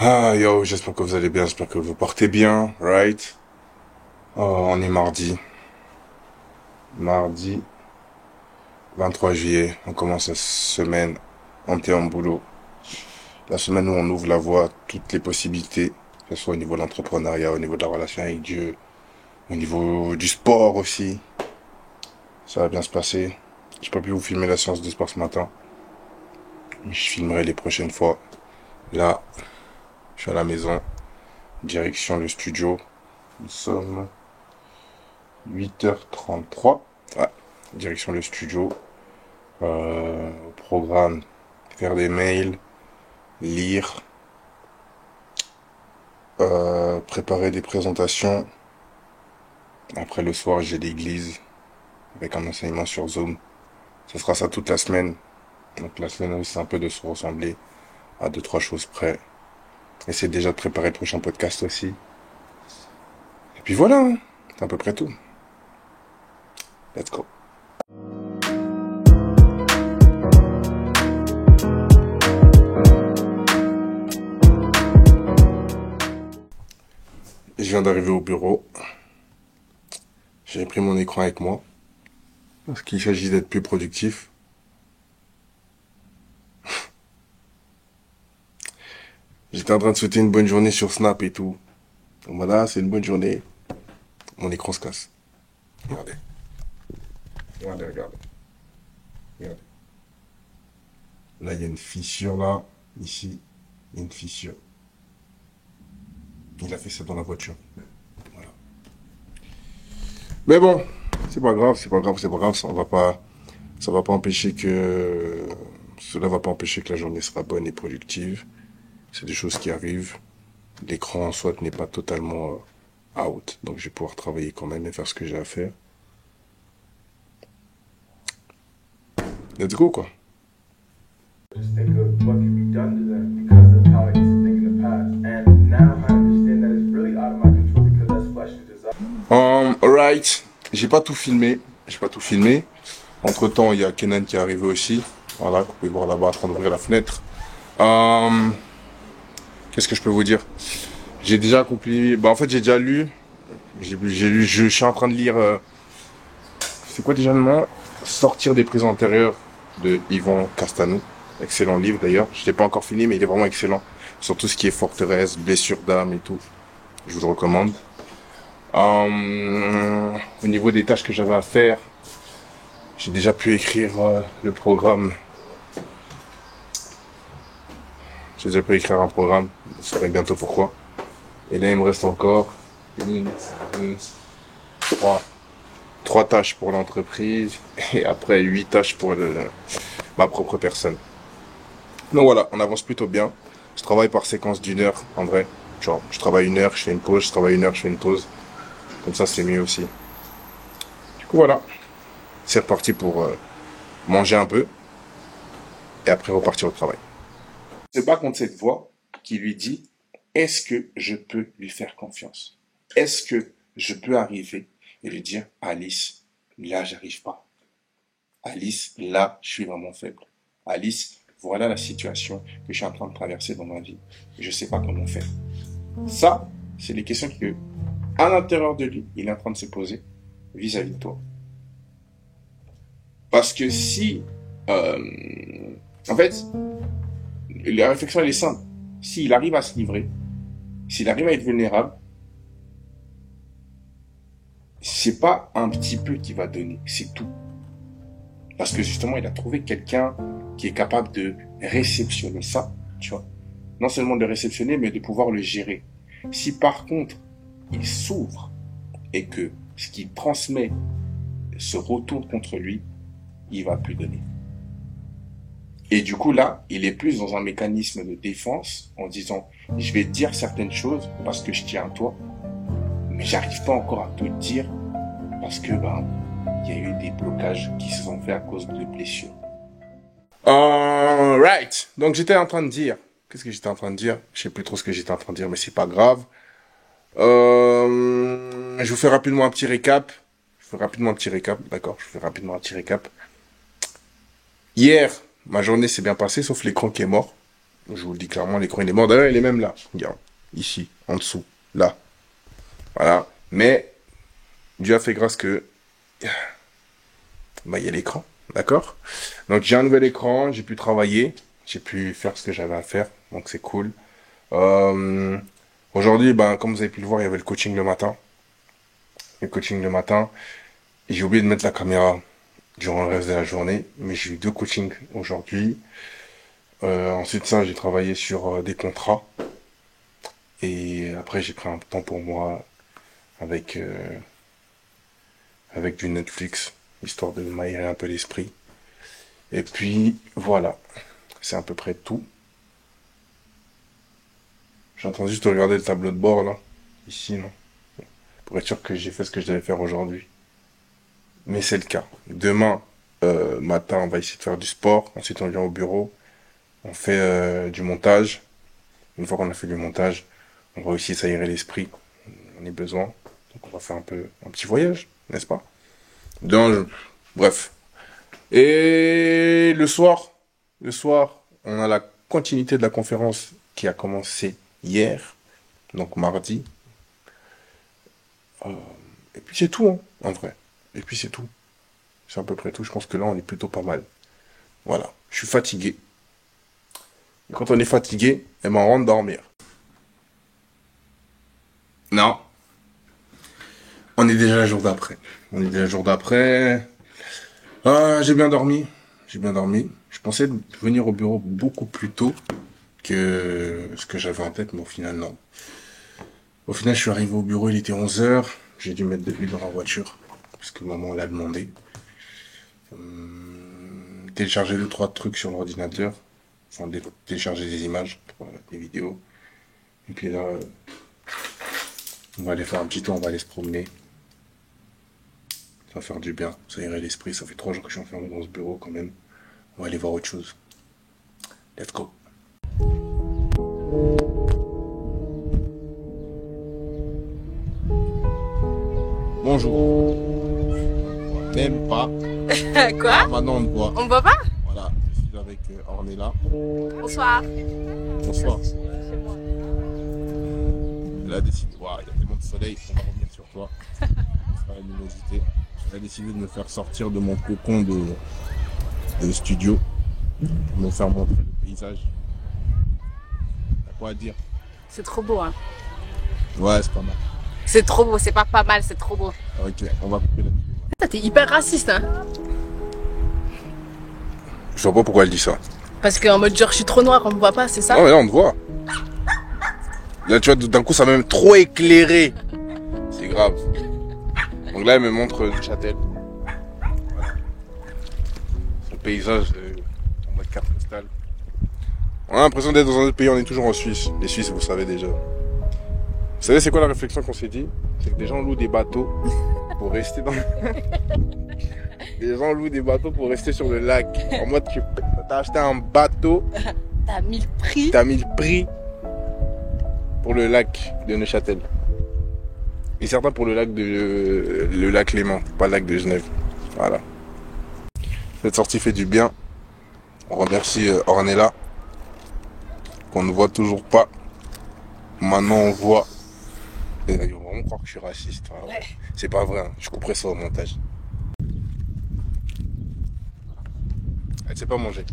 Ah yo, j'espère que vous allez bien, j'espère que vous portez bien, right? Oh, on est mardi. Mardi 23 juillet, on commence la semaine en termes boulot. La semaine où on ouvre la voie à toutes les possibilités, que ce soit au niveau de l'entrepreneuriat, au niveau de la relation avec Dieu, au niveau du sport aussi. Ça va bien se passer. J'ai pas pu vous filmer la séance de sport ce matin, mais je filmerai les prochaines fois. Là, je suis à la maison, direction le studio. Nous sommes 8h33. Ouais, direction le studio. Au programme, faire des mails, lire, préparer des présentations. Après le soir, j'ai l'église avec un enseignement sur Zoom. Ce sera ça toute la semaine. Donc la semaine aussi, c'est un peu de se ressembler à deux, trois choses près. Essayer déjà de préparer le prochain podcast aussi. Et puis voilà, hein. C'est à peu près tout. Let's go. Je viens d'arriver au bureau. J'ai pris mon écran avec moi. Parce qu'il s'agit d'être plus productif. J'étais en train de souhaiter une bonne journée sur Snap et tout. Donc voilà, c'est une bonne journée. Mon écran se casse. Regardez. Regardez, regardez. Regardez. Là, il y a une fissure là. Ici, il y a une fissure. Il a fait ça dans la voiture. Voilà. Mais bon, c'est pas grave, c'est pas grave, c'est pas grave. Ça va pas empêcher que, cela va pas empêcher que la journée sera bonne et productive. C'est des choses qui arrivent. L'écran en soi n'est pas totalement out. Donc je vais pouvoir travailler quand même et faire ce que j'ai à faire. Let's go, quoi. Just think of what can be done to them because of how I used to think in the past. And now I understand that it's really out of my control because that's flesh and desire. Alright. J'ai pas tout filmé. J'ai pas tout filmé. Entre temps, il y a Kenan qui est arrivé aussi. Voilà, vous pouvez voir là-bas en train d'ouvrir la fenêtre. Qu'est-ce que je peux vous dire? J'ai déjà accompli. Bah, en fait, j'ai déjà lu. J'ai lu. Je suis en train de lire. C'est quoi déjà le nom? Sortir des prisons antérieures de Yvan Castanou. Excellent livre d'ailleurs. Je l'ai pas encore fini, mais il est vraiment excellent. Sur tout ce qui est forteresse, blessure d'âme et tout. Je vous le recommande. Au niveau des tâches que j'avais à faire, j'ai déjà pu écrire le programme. J'ai déjà pu écrire un programme. Vous saurez bientôt pourquoi. Et là, il me reste encore une, deux, trois tâches pour l'entreprise et après 8 tâches pour ma propre personne. Donc voilà, on avance plutôt bien. Je travaille par séquence d'une heure, en vrai. Genre, je travaille une heure, je fais une pause, je travaille une heure, je fais une pause. Comme ça, c'est mieux aussi. Du coup, voilà. C'est reparti pour manger un peu et après repartir au travail. Je se bat contre cette voix qui lui dit, est-ce que je peux lui faire confiance? Est-ce que je peux arriver et lui dire, Alice, là, j'arrive pas. Alice, là, je suis vraiment faible. Alice, voilà la situation que je suis en train de traverser dans ma vie. Je sais pas comment faire. Ça, c'est les questions que, à l'intérieur de lui, il est en train de se poser vis-à-vis de toi. Parce que si, en fait, la réflexion, elle est simple. S'il arrive à se livrer, s'il arrive à être vulnérable, c'est pas un petit peu qu'il va donner, c'est tout. Parce que justement, il a trouvé quelqu'un qui est capable de réceptionner ça, tu vois. Non seulement de réceptionner, mais de pouvoir le gérer. Si par contre, il s'ouvre et que ce qu'il transmet se retourne contre lui, il va plus donner. Et du coup, là, il est plus dans un mécanisme de défense en disant, je vais te dire certaines choses parce que je tiens à toi, mais j'arrive pas encore à te dire parce que, il y a eu des blocages qui se sont faits à cause de blessures. Right. Donc, j'étais en train de dire, qu'est-ce que j'étais en train de dire? Je sais plus trop ce que j'étais en train de dire, mais c'est pas grave. Je vous fais rapidement un petit récap. D'accord? Je vous fais rapidement un petit récap. Hier, ma journée s'est bien passée, sauf l'écran qui est mort. Je vous le dis clairement, l'écran il est mort. D'ailleurs, il est même là. Regarde, ici, en dessous, là. Voilà. Mais Dieu a fait grâce que bah, il y a l'écran, d'accord? Donc j'ai un nouvel écran, j'ai pu travailler, j'ai pu faire ce que j'avais à faire, donc c'est cool. Euh, Aujourd'hui, ben, comme vous avez pu le voir, il y avait le coaching le matin. Le coaching le matin. Et j'ai oublié de mettre la caméra durant le reste de la journée, mais j'ai eu 2 coachings aujourd'hui. Ensuite de ça, j'ai travaillé sur des contrats. Et après, j'ai pris un temps pour moi avec, avec du Netflix, histoire de m'aérer un peu l'esprit. Et puis, voilà. C'est à peu près tout. J'entends juste regarder le tableau de bord, là. Ici, non. Pour être sûr que j'ai fait ce que je devais faire aujourd'hui. Mais c'est le cas. Demain, matin, on va essayer de faire du sport. Ensuite, on vient au bureau. On fait du montage. Une fois qu'on a fait du montage, on va aussi s'aérer l'esprit. On a besoin. Donc, on va faire un petit voyage, n'est-ce pas? Bref. Et le soir, on a la continuité de la conférence qui a commencé hier, donc mardi. Et puis c'est tout, hein, en vrai. Et puis c'est tout. C'est à peu près tout. Je pense que là, on est plutôt pas mal. Voilà. Je suis fatigué. Et quand on est fatigué, eh ben, on rentre dormir. Non. On est déjà le jour d'après. On est déjà le jour d'après. Ah, j'ai bien dormi. J'ai bien dormi. Je pensais venir au bureau beaucoup plus tôt que ce que j'avais en tête, mais au final, non. Au final, je suis arrivé au bureau, il était 11h. J'ai dû mettre de l'huile dans la voiture, parce que maman l'a demandé. Télécharger 2-3 trucs sur l'ordinateur. Enfin, télécharger des images, des vidéos. Et puis là, on va aller faire un petit tour, on va aller se promener. Ça va faire du bien, ça irait l'esprit. Ça fait 3 jours que je suis enfermé dans ce bureau quand même. On va aller voir autre chose. Let's go. Bonjour. Même pas. Quoi? Ah, maintenant on me voit. On me voit pas? Voilà, je suis avec Ornella. Bonsoir. Bonsoir. Elle a décidé, waouh, il y a tellement de soleil, on va revenir sur toi. Ça sera la luminosité. Elle a décidé de me faire sortir de mon cocon de studio pour me faire montrer le paysage. T'as quoi à dire? C'est trop beau, hein. Ouais, c'est pas mal. C'est trop beau, c'est pas mal, c'est trop beau. Ok, on va couper la vidéo. T'es hyper raciste, hein. Je vois pas pourquoi elle dit ça. Parce qu'en mode genre je suis trop noire, on me voit pas, c'est ça? Non, mais là on te voit. Là tu vois, d'un coup ça m'a même trop éclairé. C'est grave. Donc là elle me montre Neuchâtel. Voilà. Son paysage en mode carte postale. On a l'impression d'être dans un autre pays, on est toujours en Suisse. Les Suisses, vous savez déjà. Vous savez c'est quoi la réflexion qu'on s'est dit? C'est que des gens louent des bateaux pour rester dans... Les gens louent des bateaux pour rester sur le lac. En mode que t'as acheté un bateau, T'as mis le prix. t'as mis le prix pour le lac de Neuchâtel. Et certains pour le lac Léman, pas le lac de Genève. Voilà. Cette sortie fait du bien. On remercie Ornella, qu'on ne voit toujours pas. Maintenant on voit. Et ils vont vraiment croire que je suis raciste. Hein. Ouais. C'est pas vrai, hein. Je couperai ça au montage. Elle sait pas manger.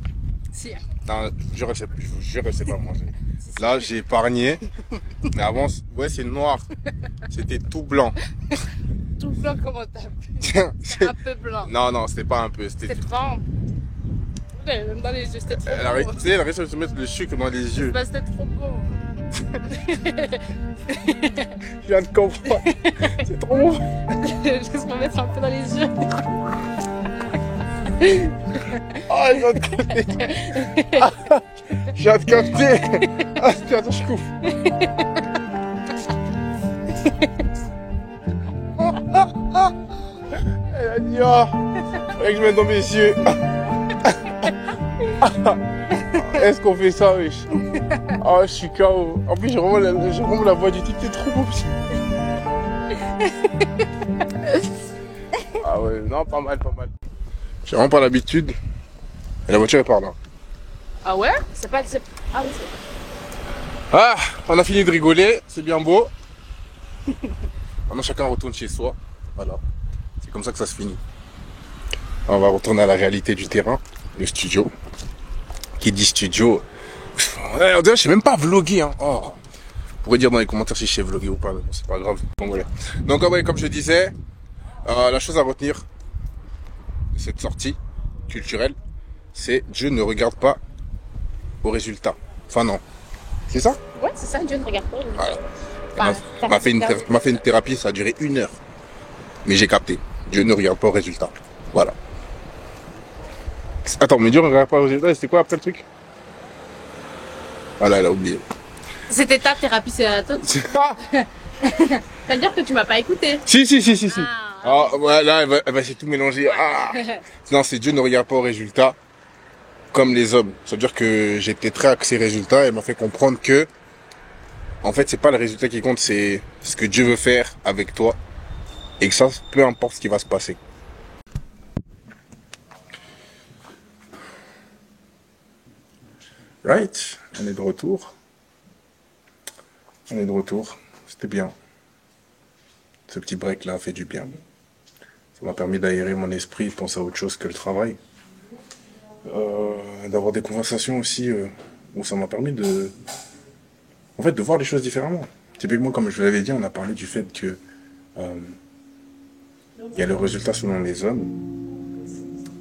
Si. Non, je vous jure, elle sait pas manger. Là, j'ai épargné. Mais avant, ouais, c'est noir. C'était tout blanc. Tout blanc comment t'as pu? Tiens, Un peu blanc. non, c'était pas un peu. C'était. C'est trop. Ouais, même dans les yeux, c'était trop beau. Tu sais, elle a réussi à se mettre le sucre dans les yeux. Bah, c'était trop beau. Je viens de comprendre. C'est trop beau. Juste me mettre un peu dans les yeux. Ah, je viens de capter. Ah, je viens de capter. Ah, attends, je coupe. Elle a dit, oh, faudrait que je mette dans mes yeux. Est-ce qu'on fait ça, wesh? Ah, je suis KO. En plus, j'ai vraiment la voix du type, t'es trop beau. Ah ouais, non, pas mal. J'ai vraiment pas l'habitude. Et la voiture est par là. Ah ouais? C'est pas... Ah oui, Ah, on a fini de rigoler, c'est bien beau. Maintenant, chacun retourne chez soi. Voilà. C'est comme ça que ça se finit. On va retourner à la réalité du terrain, le studio. Qui dit studio, ouais, on dirait que je sais même pas vlogger. Hein. Oh. Vous pourrez dire dans les commentaires si je sais vlogger ou pas, mais bon, c'est pas grave. Donc voilà. Donc ouais, comme je disais, la chose à retenir de cette sortie culturelle, c'est Dieu ne regarde pas au résultat. Enfin non. C'est ça? ouais, c'est ça, Dieu ne regarde pas. Voilà. Enfin, M'a fait une thérapie, ça a duré 1 heure. Mais j'ai capté. Dieu ne regarde pas au résultat. Voilà. Attends, mais Dieu ne regarde pas au résultat, c'était quoi après le truc? Voilà, elle a oublié. C'était ta thérapie, c'est la tienne. C'est-à-dire que tu m'as pas écouté. Si. Ah. Ah, voilà, elle va essayer de tout mélanger. Ah. Non, c'est Dieu ne regarde pas au résultat comme les hommes. C'est-à-dire que j'étais très axé résultat et elle m'a fait comprendre que, en fait, c'est pas le résultat qui compte, c'est ce que Dieu veut faire avec toi. Et que ça, peu importe ce qui va se passer. Right, on est de retour. C'était bien. Ce petit break là a fait du bien. Ça m'a permis d'aérer mon esprit, de penser à autre chose que le travail. D'avoir des conversations aussi où ça m'a permis de voir les choses différemment. Typiquement, comme je vous l'avais dit, on a parlé du fait que il y a le résultat selon les hommes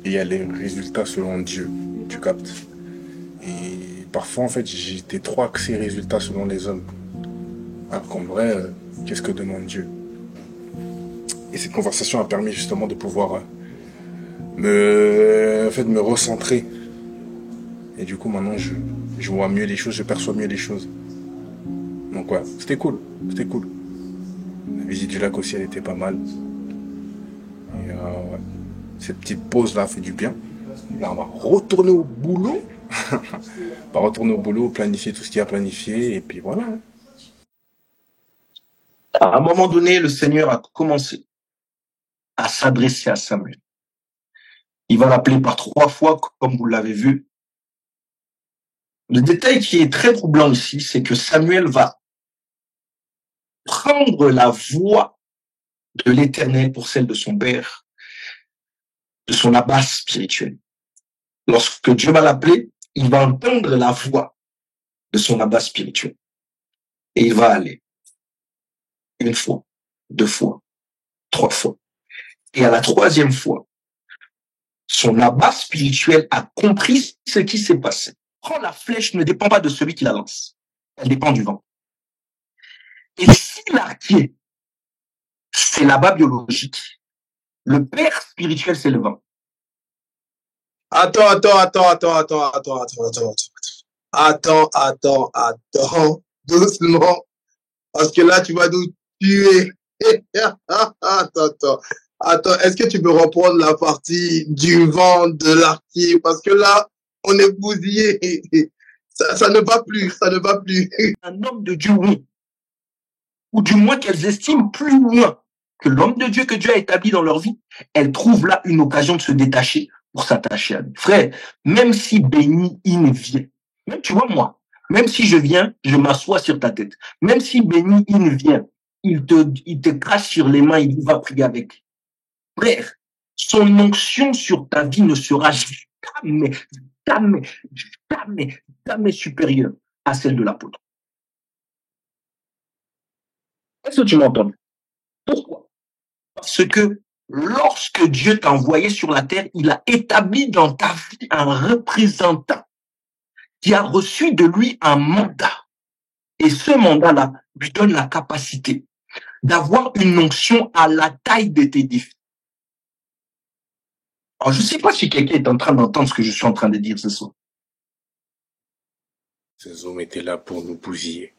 et il y a les résultats selon Dieu. Tu captes? Et parfois, en fait, j'étais trop axé résultats selon les hommes. Alors qu'en vrai, qu'est-ce que demande Dieu? Et cette conversation a permis justement de pouvoir me recentrer. Et du coup, maintenant, je vois mieux les choses, je perçois mieux les choses. Donc ouais, c'était cool. La visite du lac aussi, elle était pas mal. Et ouais, cette petite pause-là a fait du bien. Là, on va retourner au boulot. On va retourner au boulot, planifier tout ce qu'il y a à planifier, et puis voilà. À un moment donné, le Seigneur a commencé à s'adresser à Samuel. Il va l'appeler par 3 fois, comme vous l'avez vu. Le détail qui est très troublant ici, c'est que Samuel va prendre la voix de l'Éternel pour celle de son père, de son abbas spirituel. Lorsque Dieu va l'appeler, il va entendre la voix de son abbas spirituel. Et il va aller 1 fois, 2 fois, 3 fois. Et à la 3e fois, son abbas spirituel a compris ce qui s'est passé. Quand la flèche ne dépend pas de celui qui la lance, elle dépend du vent. Et si l'arquier, c'est l'abbas biologique, le père spirituel, c'est le vent. Attends. Doucement. Parce que là, tu vas nous tuer. Attends. Est-ce que tu peux reprendre la partie du vent de l'arquier? Parce que là, on est bousillé. Ça ne va plus. Un homme de Dieu, oui. Ou du moins qu'elles estiment plus loin que l'homme de Dieu que Dieu a établi dans leur vie, elles trouvent là une occasion de se détacher pour s'attacher à lui. Frère, même si Béni In vient, même tu vois moi, même si je viens, je m'assois sur ta tête. Même si Béni In vient, il te crache sur les mains, il va prier avec. Frère, son onction sur ta vie ne sera jamais supérieure à celle de l'apôtre. Est-ce que tu m'entends? Pourquoi? Parce que lorsque Dieu t'a envoyé sur la terre, il a établi dans ta vie un représentant qui a reçu de lui un mandat. Et ce mandat-là lui donne la capacité d'avoir une onction à la taille de tes défis. Alors, je ne sais pas si quelqu'un est en train d'entendre ce que je suis en train de dire ce soir. Ces hommes étaient là pour nous bousiller.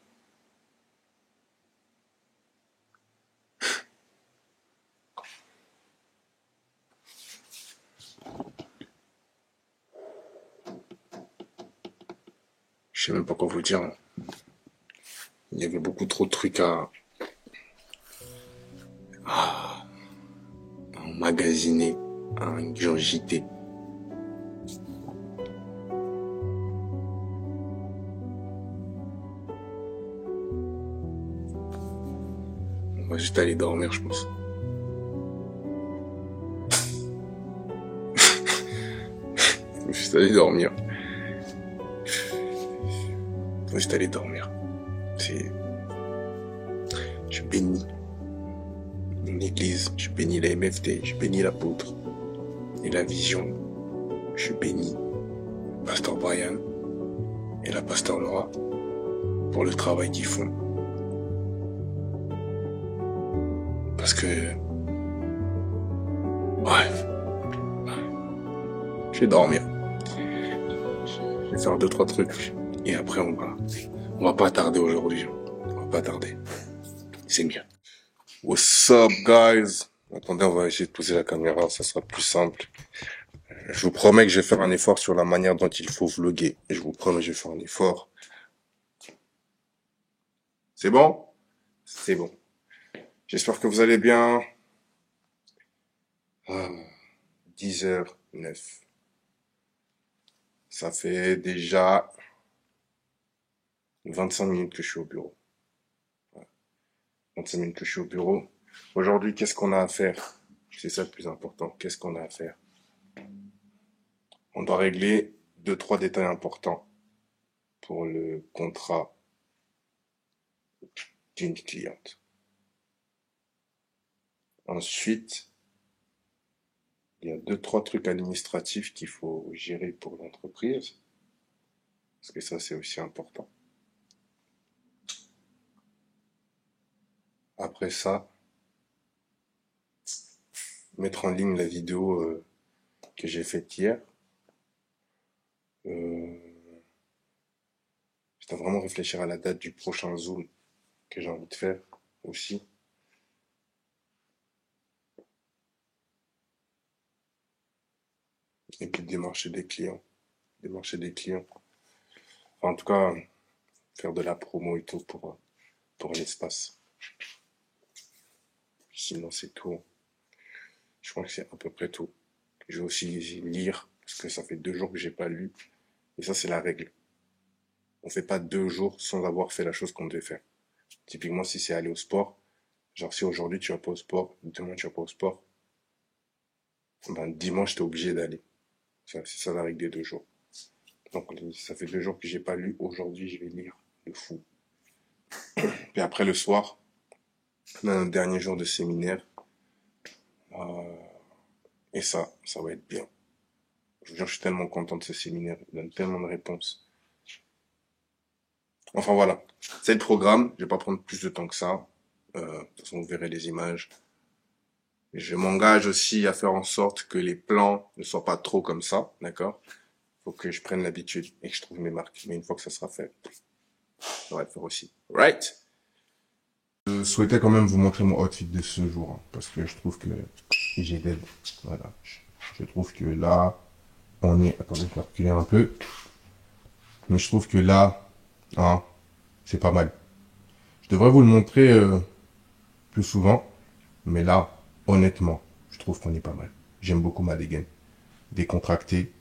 Je sais même pas quoi vous dire. Il y avait beaucoup trop de trucs à emmagasiner, à ingurgiter. On va juste aller dormir, je pense. Faut juste aller dormir. Faut juste aller dormir. Je bénis mon église, je bénis la MFT, je bénis l'apôtre et la vision. Je bénis Pasteur Brian et la Pasteur Laura pour le travail qu'ils font. Parce que... Ouais. Je vais dormir. Je vais faire 2-3 trucs. Et après, on va pas tarder aujourd'hui. On va pas tarder. C'est mieux. What's up, guys? Attendez, on va essayer de poser la caméra. Ça sera plus simple. Je vous promets que je vais faire un effort sur la manière dont il faut vlogger. Je vous promets que je vais faire un effort. C'est bon? C'est bon. J'espère que vous allez bien. 10h09. Ça fait déjà 25 minutes que je suis au bureau. 25 minutes que je suis au bureau. Aujourd'hui, qu'est-ce qu'on a à faire? C'est ça le plus important. Qu'est-ce qu'on a à faire? On doit régler 2-3 détails importants pour le contrat d'une cliente. Ensuite, il y a 2-3 trucs administratifs qu'il faut gérer pour l'entreprise. Parce que ça, c'est aussi important. Après ça, mettre en ligne la vidéo que j'ai faite hier. Je dois vraiment réfléchir à la date du prochain Zoom que j'ai envie de faire aussi. Et puis démarcher des clients. Enfin, en tout cas, faire de la promo et tout pour l'espace. Sinon, c'est tout. Je crois que c'est à peu près tout. Je vais aussi lire, parce que ça fait 2 jours que j'ai pas lu. Et ça, c'est la règle. On fait pas 2 jours sans avoir fait la chose qu'on devait faire. Typiquement, si c'est aller au sport, genre si aujourd'hui tu vas pas au sport, demain tu vas pas au sport, ben dimanche t'es obligé d'aller. C'est ça la règle des 2 jours. Donc ça fait 2 jours que j'ai pas lu, aujourd'hui je vais lire le fou. Puis après le soir, on a un dernier jour de séminaire. Et ça va être bien. Je vous jure, je suis tellement content de ce séminaire. Il donne tellement de réponses. Enfin voilà, c'est le programme. Je vais pas prendre plus de temps que ça. De toute façon, vous verrez les images. Je m'engage aussi à faire en sorte que les plans ne soient pas trop comme ça, d'accord? Faut que je prenne l'habitude et que je trouve mes marques. Mais une fois que ça sera fait, ça va le faire aussi. Right? Je souhaitais quand même vous montrer mon outfit de ce jour, hein, parce que je trouve que j'ai d'aide. Voilà. Je trouve que là, on est... Attendez, je vais reculer un peu. Mais je trouve que là, hein, c'est pas mal. Je devrais vous le montrer plus souvent. Mais là, honnêtement, je trouve qu'on est pas mal. J'aime beaucoup ma dégaine. Décontractée,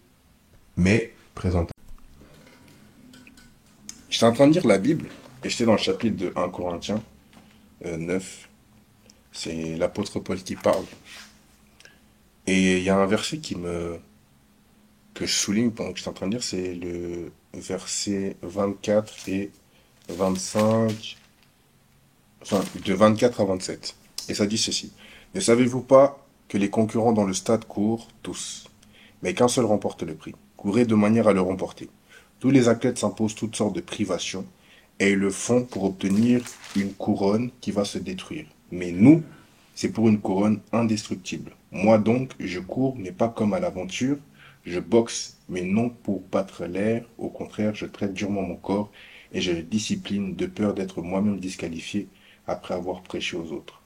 mais présentable. J'étais en train de lire la Bible, et j'étais dans le chapitre de 1 Corinthiens 9. C'est l'apôtre Paul qui parle. Et il y a un verset que je souligne pendant que j'étais en train de lire, c'est le verset 24 et 25, enfin de 24 à 27. Et ça dit ceci. Ne savez-vous pas que les concurrents dans le stade courent tous, mais qu'un seul remporte le prix? Courez de manière à le remporter. Tous les athlètes s'imposent toutes sortes de privations, et ils le font pour obtenir une couronne qui va se détruire. Mais nous, c'est pour une couronne indestructible. Moi donc, je cours, mais pas comme à l'aventure. Je boxe, mais non pour battre l'air. Au contraire, je traite durement mon corps et je le discipline de peur d'être moi-même disqualifié après avoir prêché aux autres.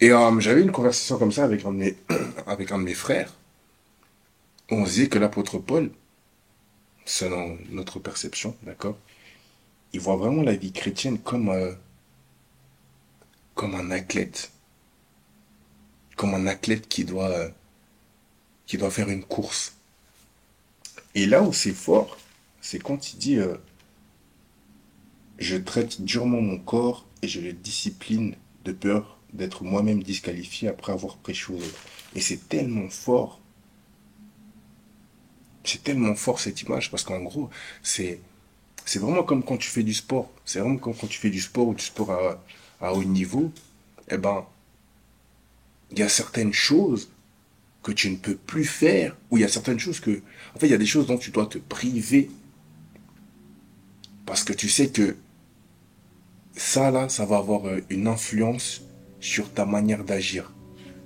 Et j'avais une conversation comme ça avec avec un de mes frères. On se dit que l'apôtre Paul, selon notre perception, d'accord, il voit vraiment la vie chrétienne comme un athlète. Comme un athlète qui doit faire une course. Et là où c'est fort, c'est quand il dit je traite durement mon corps et je le discipline de peur d'être moi-même disqualifié après avoir prêché aux autres. Et c'est tellement fort cette image parce qu'en gros, c'est c'est vraiment comme quand tu fais du sport. C'est vraiment comme quand tu fais du sport ou du sport à haut niveau. Eh ben, il y a certaines choses que tu ne peux plus faire, ou il y a certaines choses que, en fait, il y a des choses dont tu dois te priver parce que tu sais que ça, là, ça va avoir une influence sur ta manière d'agir.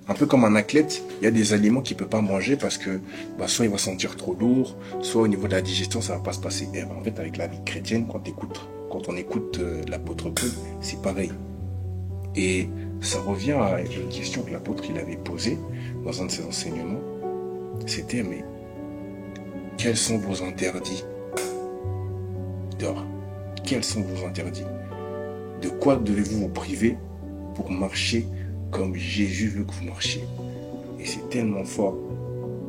Un peu comme un athlète, il y a des aliments qu'il peut pas manger parce que bah, soit il va sentir trop lourd, soit au niveau de la digestion, ça va pas se passer. Et ben, en fait, avec la vie chrétienne, quand on écoute l'apôtre Paul, c'est pareil. Et ça revient à une question que l'apôtre il avait posée dans un de ses enseignements. C'était, mais quels sont vos interdits dehors? Quels sont vos interdits? De quoi devez-vous vous priver pour marcher comme Jésus veut que vous marchiez? Et c'est tellement fort.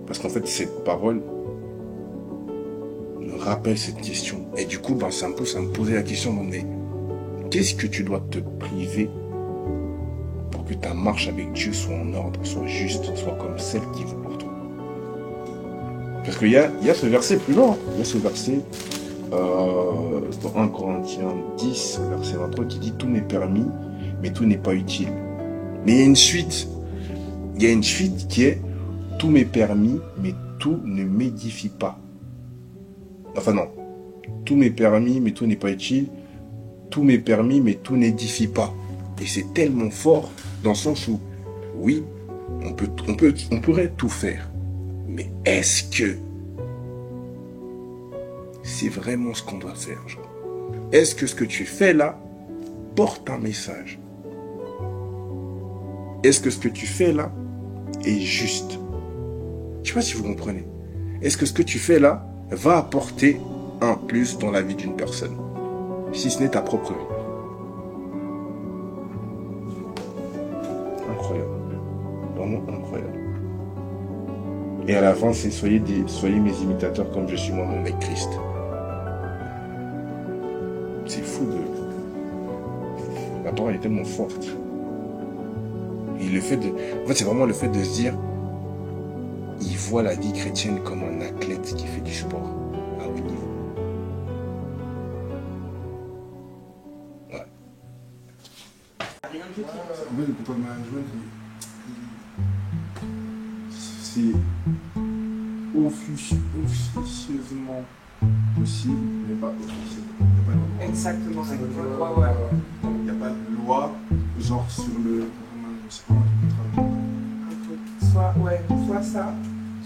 Parce qu'en fait, cette parole me rappelle cette question. Et du coup, ben, ça me pousse à me poser la question, mais qu'est-ce que tu dois te priver pour que ta marche avec Dieu soit en ordre, soit juste, soit comme celle qui vaut pour toi? Parce qu'il y a ce verset plus loin. Il y a ce verset dans 1 Corinthiens 10, verset 23, qui dit « Tout m'est permis, mais tout n'est pas utile. » Mais il y a une suite. Il y a une suite qui est « Tout m'est permis, mais tout ne m'édifie pas. » Enfin non. « Tout m'est permis, mais tout n'est pas utile. Tout m'est permis, mais tout n'édifie pas. » Et c'est tellement fort dans le sens où, oui, on pourrait tout faire. Mais est-ce que c'est vraiment ce qu'on doit faire, genre? Est-ce que ce que tu fais là porte un message? Est-ce que ce que tu fais là est juste? Je sais pas si vous comprenez. Est-ce que ce que tu fais là va apporter un plus dans la vie d'une personne, si ce n'est ta propre vie? Incroyable. Vraiment incroyable. Et à la fin, c'est soyez mes imitateurs comme je suis moi-même avec Christ. C'est fou de... La parole est tellement forte. Et le fait de... En fait, c'est vraiment le fait de se dire, il voit la vie chrétienne comme un athlète qui fait du sport à haut niveau. Ouais. En fait, le people management, c'est officieusement possible, mais pas officiellement. Exactement. Il Ouais. n'y a pas de loi, genre sur le contrat. Soit ça,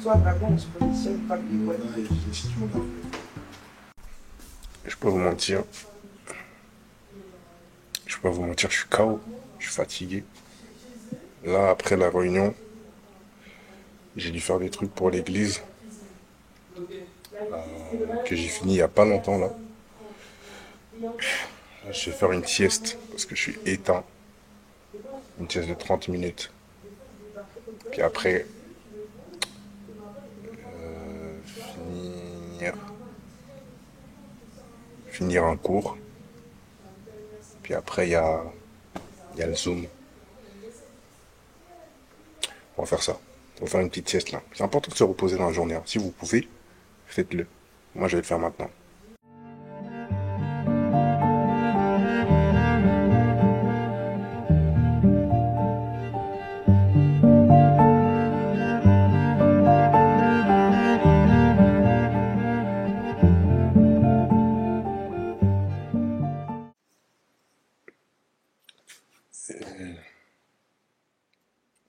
soit vraiment on se positionne comme des boîtes. Et gestion d'affaires. Je peux pas vous mentir. Je suis KO. Je suis fatigué. Là, après la réunion, j'ai dû faire des trucs pour l'église. Que j'ai fini il n'y a pas longtemps là. Je vais faire une sieste parce que je suis éteint. Une sieste de 30 minutes. Puis après, finir un cours. Puis après, il y a le Zoom. On va faire ça. On va faire une petite sieste là. C'est important de se reposer dans la journée, hein. Si vous pouvez, faites-le. Moi, je vais le faire maintenant.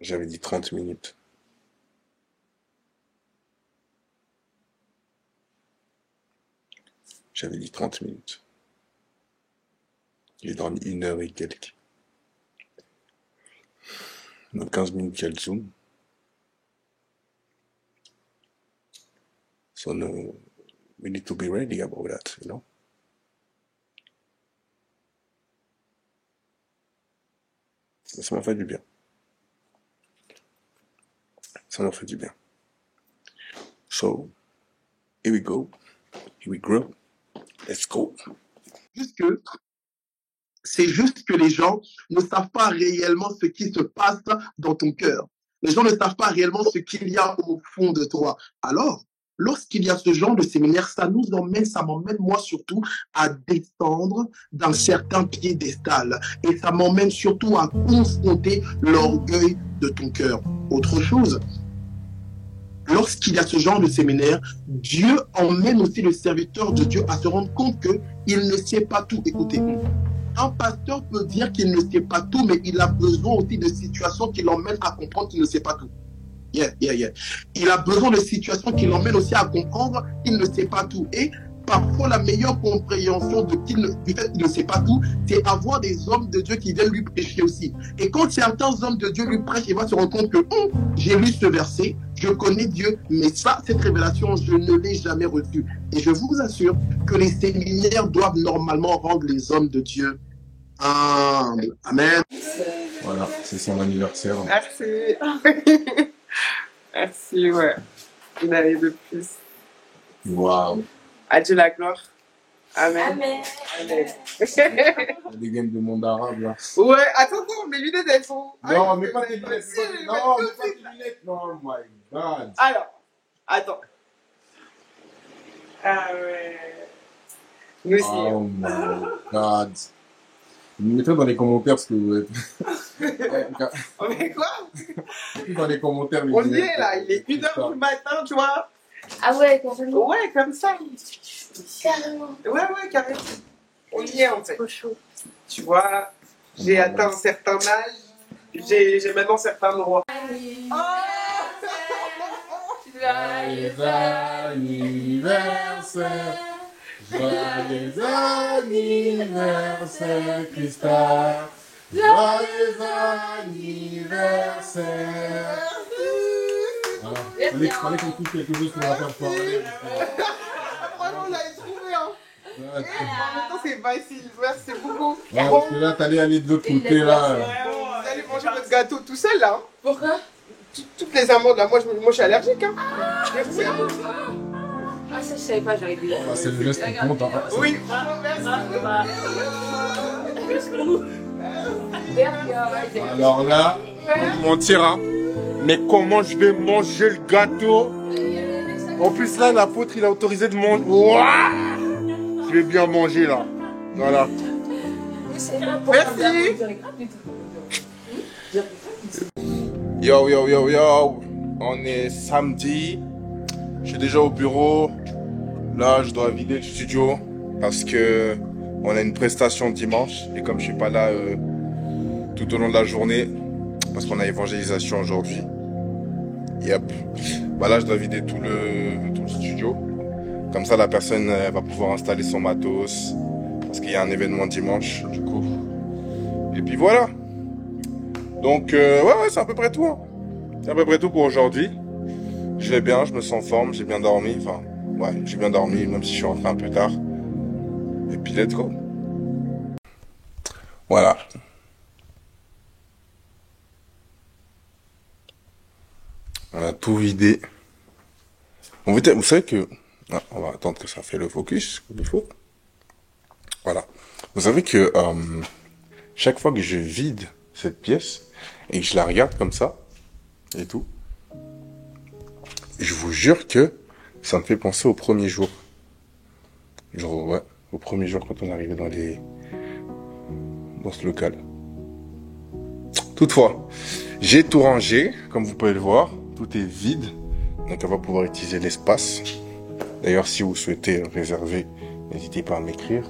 J'avais dit 30 minutes. J'avais dit 30 minutes. J'ai dormi 1 heure et quelques. Dans 15 minutes, il y a le Zoom. So no, we need to be ready about that, you know? Ça m'a fait du bien. Ça m'a fait du bien. So, here we go. Here we grow. Let's go. Juste que C'est juste que les gens ne savent pas réellement ce qui se passe dans ton cœur. Les gens ne savent pas réellement ce qu'il y a au fond de toi. Alors, lorsqu'il y a ce genre de séminaire, ça m'emmène moi surtout à descendre d'un certain piédestal. Et ça m'emmène surtout à confronter l'orgueil de ton cœur. Autre chose, lorsqu'il y a ce genre de séminaire, Dieu emmène aussi le serviteur de Dieu à se rendre compte qu'il ne sait pas tout. Écoutez, un pasteur peut dire qu'il ne sait pas tout, mais il a besoin aussi de situations qui l'emmènent à comprendre qu'il ne sait pas tout. Il a besoin de situations qui l'emmènent aussi à comprendre qu'il ne sait pas tout. Et parfois, la meilleure compréhension du fait qu'il ne sait pas tout, c'est avoir des hommes de Dieu qui viennent lui prêcher aussi. Et quand certains hommes de Dieu lui prêchent, il va se rendre compte que j'ai lu ce verset, je connais Dieu, mais cette révélation, je ne l'ai jamais reçue. Et je vous assure que les séminaires doivent normalement rendre les hommes de Dieu humbles. Amen. Voilà, c'est son anniversaire. Merci. Merci, ouais. Une année de plus. Waouh. À Dieu la gloire. Amen. Amen. Amen. Des games de monde arabe là. Ouais, attends, mes lunettes elles sont. Non, mais pas tes lunettes. Non, mais pas tes lunettes. Non, oh my god. Alors, attends. Ah ouais. Nous aussi. Oh my god. Vous mettrez dans les commentaires ce que vous êtes. On est quoi? Dans les commentaires. On y est là, il est 1h du matin, tu vois. Ah ouais, carrément. Ouais, comme ça. Carrément. Ouais, carrément. On y est en fait. Trop chaud. Tu vois, j'ai atteint un certain âge. J'ai maintenant certains droits. Joyeux anniversaire. Joyeux anniversaire, Christophe. Joyeux anniversaire. Voilà. Fallait qu'on trouve quelque chose pour la faire parler. Vraiment, on l'avait trouvé, hein. Et en même temps, c'est facile. Merci beaucoup. Ouais, parce que là, t'allais aller de l'autre côté, là. Vous allez manger votre gâteau tout seul, là. Hein. Pourquoi? Toutes les amandes, là, moi, je suis allergique. Hein. Merci. Ah, ça, je savais pas, j'aurais dû. Ah, c'est le geste qui compte. Hein. Oui, merci. Alors là, on mentir, hein. Mais comment je vais manger le gâteau? En plus, là, l'apôtre, il a autorisé de manger. Ouah, je vais bien manger, là. Voilà. Merci. Yo. On est samedi. Je suis déjà au bureau. Là, je dois vider le studio parce que on a une prestation dimanche. Et comme je suis pas là tout au long de la journée, parce qu'on a évangélisation aujourd'hui. Yep. Bah là, je dois vider tout le studio. Comme ça, la personne va pouvoir installer son matos. Parce qu'il y a un événement dimanche, du coup. Et puis voilà. Donc, ouais, c'est à peu près tout. Hein. C'est à peu près tout pour aujourd'hui. Je vais bien, je me sens en forme, j'ai bien dormi. Enfin, ouais, j'ai bien dormi, même si je suis rentré un peu tard. Et puis, let's go. Voilà. On a tout vidé. Vous savez que... Ah, on va attendre que ça fait le focus, comme il faut. Voilà. Vous savez que chaque fois que je vide cette pièce et que je la regarde comme ça, et tout, je vous jure que ça me fait penser au premier jour. Genre, ouais, au premier jour quand on est arrivé dans ce local. Toutefois, j'ai tout rangé, comme vous pouvez le voir. Tout est vide, donc on va pouvoir utiliser l'espace. D'ailleurs, si vous souhaitez réserver, n'hésitez pas à m'écrire.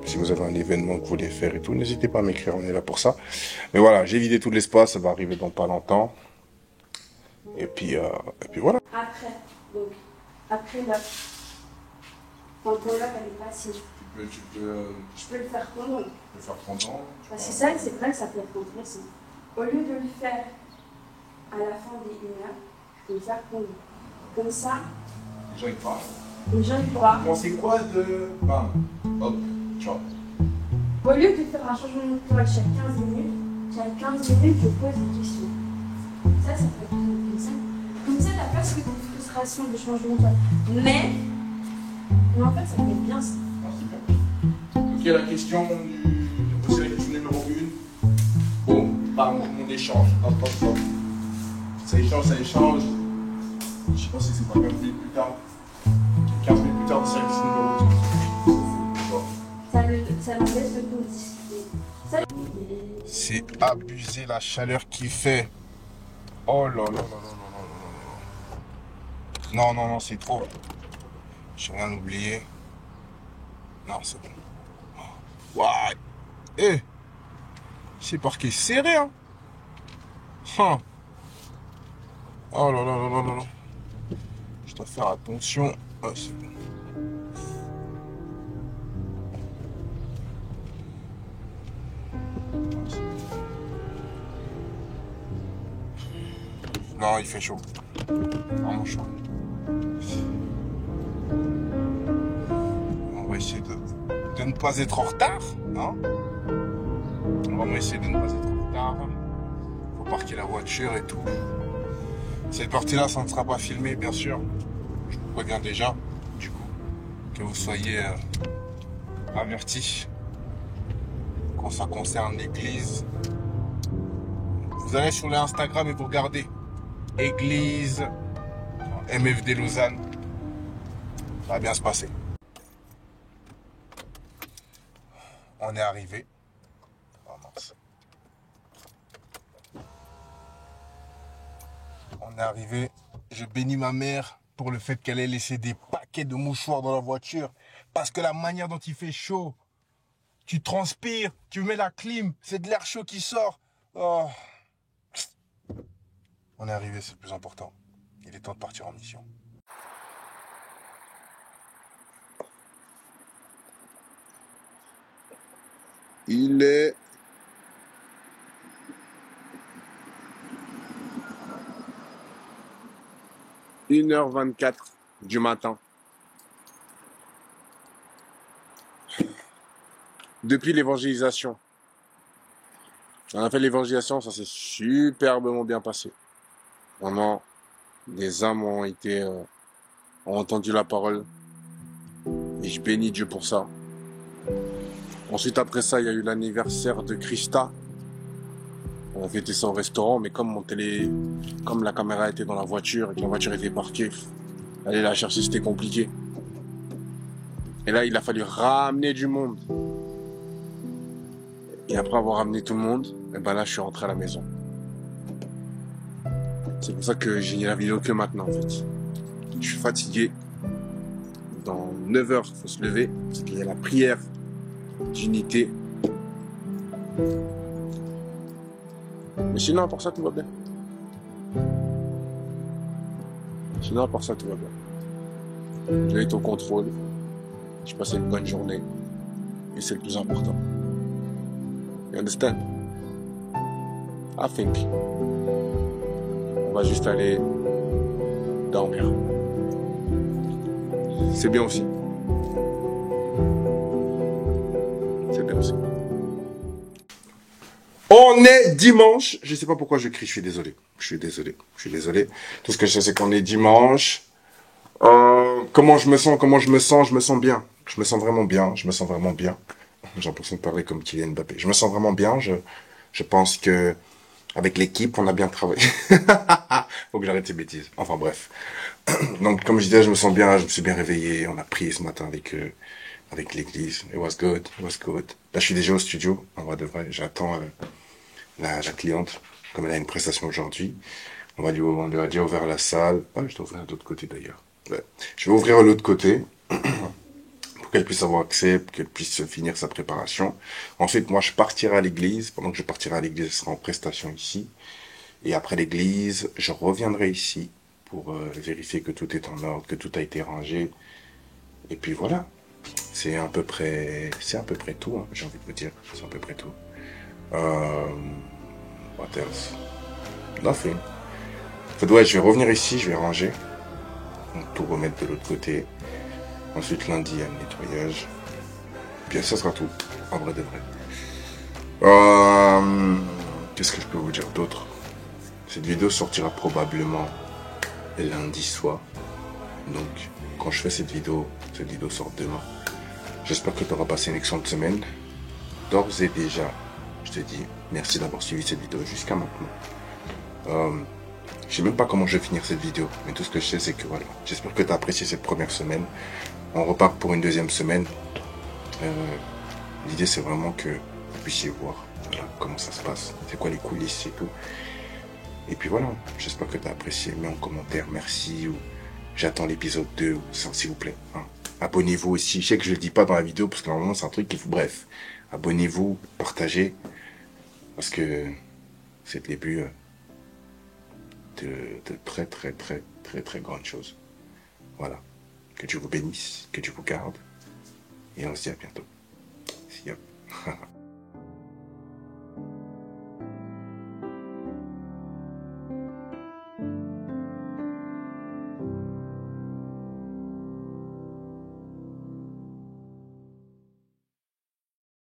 Si vous avez un événement que vous voulez faire et tout, n'hésitez pas à m'écrire, on est là pour ça. Mais voilà, j'ai vidé tout l'espace, ça va arriver dans pas longtemps. Et puis voilà. Après là, quand ton love elle est passée, Tu peux je peux le faire pendant. le faire pendant. Parce que ça, c'est vrai que ça peut être intéressant. Au lieu de le faire à la fin des 1 heure, je peux le faire pendant. Comme ça, Les gens ils parlent. les gens ils voient. Bon, c'est quoi de... Bam, hop, ciao. Au lieu de faire un changement de toile chaque 15 minutes, chaque 15 minutes, je pose des questions. Ça peut être comme ça. Comme ça, la place que de frustration de changement de toile. Mais en fait, ça peut être bien ça. Ah, c'est bien. Ok, la question c'est la question numéro 1. Bon, bam, on échange. Hop, hop, hop. Ça échange, ça échange. Je sais pas si c'est pas 15 minutes plus tard. 15 minutes plus tard, c'est la question numéro 2. Ça m'empêche de tout discuter. C'est abusé la chaleur qu'il fait. Oh là là là là là là. Non, non, non, c'est trop. J'ai rien oublié. Non, c'est bon. Waouh. Eh. C'est parquet serré, hein. Hein. Oh là là là là là là. Je dois faire attention. Ah, c'est bon. Non, il fait chaud. Vraiment chaud. On va essayer de ne pas être en retard. Hein, on va essayer de ne pas être en retard. Faut parquer la voiture et tout. Cette partie-là, ça ne sera pas filmé, bien sûr. Je vous préviens déjà, du coup, que vous soyez avertis quand ça concerne l'église. Vous allez sur l'Instagram et vous regardez Église MFD Lausanne. Ça va bien se passer. On est arrivé. Oh mince. On est arrivé. Je bénis ma mère pour le fait qu'elle ait laissé des paquets de mouchoirs dans la voiture. Parce que la manière dont il fait chaud, tu transpires, tu mets la clim, c'est de l'air chaud qui sort. Oh. On est arrivé, c'est le plus important. Il est temps de partir en mission. Il est 1h24 du matin. Depuis l'évangélisation. On a fait l'évangélisation, ça s'est superbement bien passé. Vraiment, des âmes ont entendu la parole. Et je bénis Dieu pour ça. Ensuite, après ça, il y a eu l'anniversaire de Christa. On a fêté ça au restaurant, mais comme la caméra était dans la voiture et que la voiture était parquée, aller la chercher, c'était compliqué. Et là, il a fallu ramener du monde. Et après avoir ramené tout le monde, et ben là, je suis rentré à la maison. C'est pour ça que j'ai mis la vidéo que maintenant, en fait. Je suis fatigué. Dans 9 heures, il faut se lever, parce qu'il y a la prière d'unité. Mais sinon, à part ça, tout va bien. Sinon, à part ça, tout va bien. J'ai été au contrôle. J'ai passé une bonne journée. Et c'est le plus important. You understand? I think. On va juste aller dormir. C'est bien aussi. C'est bien aussi. On est dimanche. Je sais pas pourquoi je crie, je suis désolé. Je suis désolé. Tout ce que je sais, c'est qu'on est dimanche. Comment je me sens? Je me sens bien. Je me sens vraiment bien. J'ai l'impression de parler comme Kylian Mbappé. Je me sens vraiment bien. Je pense que avec l'équipe, on a bien travaillé. Faut que j'arrête ces bêtises. Enfin bref. Donc comme je disais, je me sens bien. Je me suis bien réveillé. On a prié ce matin avec l'église. It was good. Là, je suis déjà au studio. En vrai de vrai, j'attends la cliente. Comme elle a une prestation aujourd'hui, on lui a déjà ouvert la salle. Ah, je dois ouvrir de l'autre côté d'ailleurs. Ouais. Je vais ouvrir l'autre côté. Pour qu'elle puisse avoir accès, pour qu'elle puisse finir sa préparation. Ensuite, moi, je partirai à l'église. Pendant que je partirai à l'église, elle sera en prestation ici. Et après l'église, je reviendrai ici pour vérifier que tout est en ordre, que tout a été rangé. Et puis voilà. C'est à peu près tout, hein, j'ai envie de vous dire. C'est à peu près tout. What else? Nothing. En fait, ouais, je vais revenir ici, je vais ranger. Donc, tout remettre de l'autre côté. Ensuite, lundi, il y a le nettoyage. Puis ça sera tout, en vrai de vrai. Qu'est-ce que je peux vous dire d'autre? Cette vidéo sortira probablement lundi soir. Donc, quand je fais cette vidéo sort demain. J'espère que tu auras passé une excellente semaine. D'ores et déjà, je te dis merci d'avoir suivi cette vidéo jusqu'à maintenant. Je sais même pas comment je vais finir cette vidéo, mais tout ce que je sais, c'est que voilà, j'espère que tu as apprécié cette première semaine. On repart pour une deuxième semaine. L'idée, c'est vraiment que vous puissiez voir voilà, comment ça se passe, c'est quoi les coulisses et tout. Et puis voilà, j'espère que tu as apprécié. Mets en commentaire merci ou j'attends l'épisode 2 ou ça, s'il vous plaît. Hein. Abonnez-vous aussi. Je sais que je le dis pas dans la vidéo parce que normalement c'est un truc qu'il faut. Bref, abonnez-vous, partagez parce que c'est le début de très grandes choses. Voilà. Que Dieu vous bénisse, que Dieu vous garde et on se dit à bientôt. See ya.